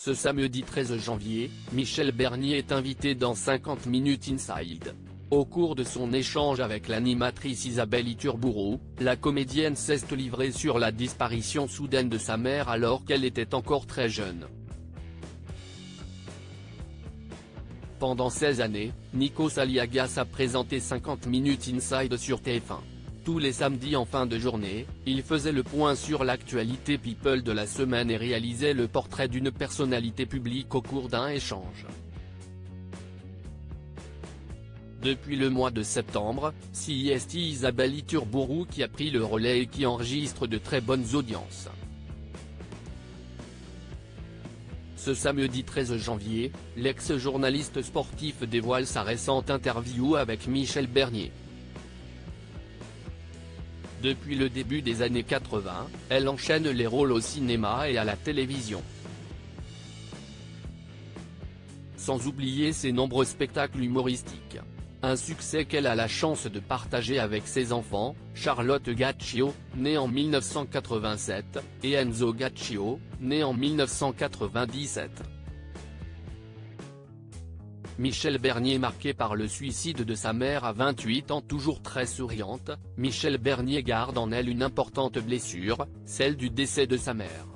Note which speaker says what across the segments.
Speaker 1: Ce samedi 13 janvier, Michel Bernier est invité dans 50 Minutes Inside. Au cours de son échange avec l'animatrice Isabelle Iturburu, la comédienne s'est livrée sur la disparition soudaine de sa mère alors qu'elle était encore très jeune. Pendant 16 années, Nikos Aliagas a présenté 50 Minutes Inside sur TF1. Tous les samedis en fin de journée, il faisait le point sur l'actualité people de la semaine et réalisait le portrait d'une personnalité publique au cours d'un échange. Depuis le mois de septembre, c'est Isabelle Iturburu qui a pris le relais et qui enregistre de très bonnes audiences. Ce samedi 13 janvier, l'ex-journaliste sportif dévoile sa récente interview avec Michel Bernier. Depuis le début des années 80, elle enchaîne les rôles au cinéma et à la télévision. Sans oublier ses nombreux spectacles humoristiques. Un succès qu'elle a la chance de partager avec ses enfants, Charlotte Gaccio, née en 1987, et Enzo Gaccio, né en 1997. Michel Bernier marqué par le suicide de sa mère à 28 ans. Toujours très souriante, Michel Bernier garde en elle une importante blessure, celle du décès de sa mère.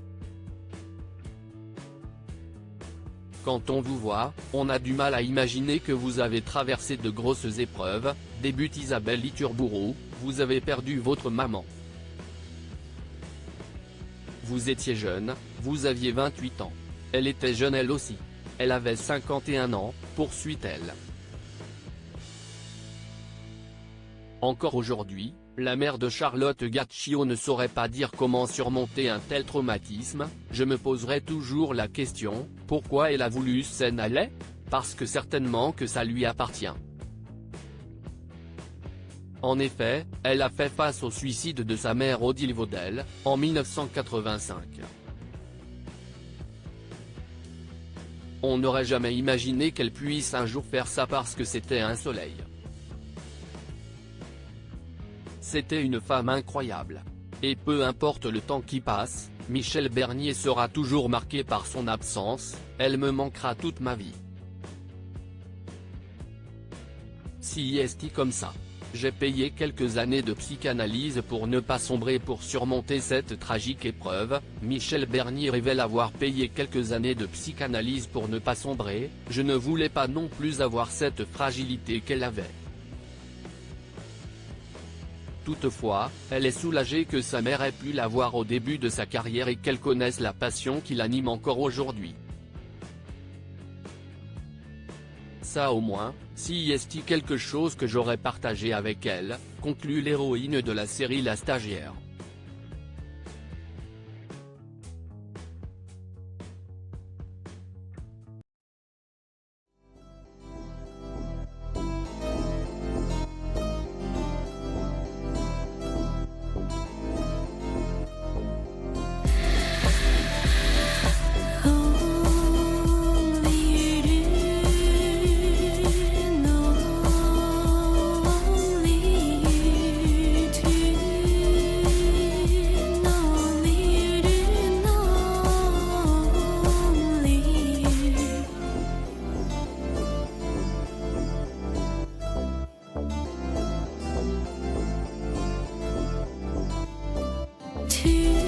Speaker 1: Quand on vous voit, on a du mal à imaginer que vous avez traversé de grosses épreuves, débute Isabelle Iturburu, vous avez perdu votre maman. Vous étiez jeune, vous aviez 28 ans. Elle était jeune elle aussi. Elle avait 51 ans, poursuit-elle. Encore aujourd'hui, la mère de Charlotte Gaccio ne saurait pas dire comment surmonter un tel traumatisme. Je me poserai toujours la question, pourquoi elle a voulu s'en aller? Parce que certainement que ça lui appartient. En effet, elle a fait face au suicide de sa mère Odile Vaudel, en 1985. On n'aurait jamais imaginé qu'elle puisse un jour faire ça parce que c'était un soleil. C'était une femme incroyable. Et peu importe le temps qui passe, Michel Bernier sera toujours marqué par son absence, elle me manquera toute ma vie. Si est comme ça. J'ai payé quelques années de psychanalyse pour ne pas sombrer pour surmonter cette tragique épreuve. Michel Bernier révèle avoir payé quelques années de psychanalyse pour ne pas sombrer, je ne voulais pas non plus avoir cette fragilité qu'elle avait. Toutefois, elle est soulagée que sa mère ait pu la voir au début de sa carrière et qu'elle connaisse la passion qui l'anime encore aujourd'hui. Ça au moins, si est quelque chose que j'aurais partagé avec elle, conclut l'héroïne de la série La Stagiaire.
Speaker 2: To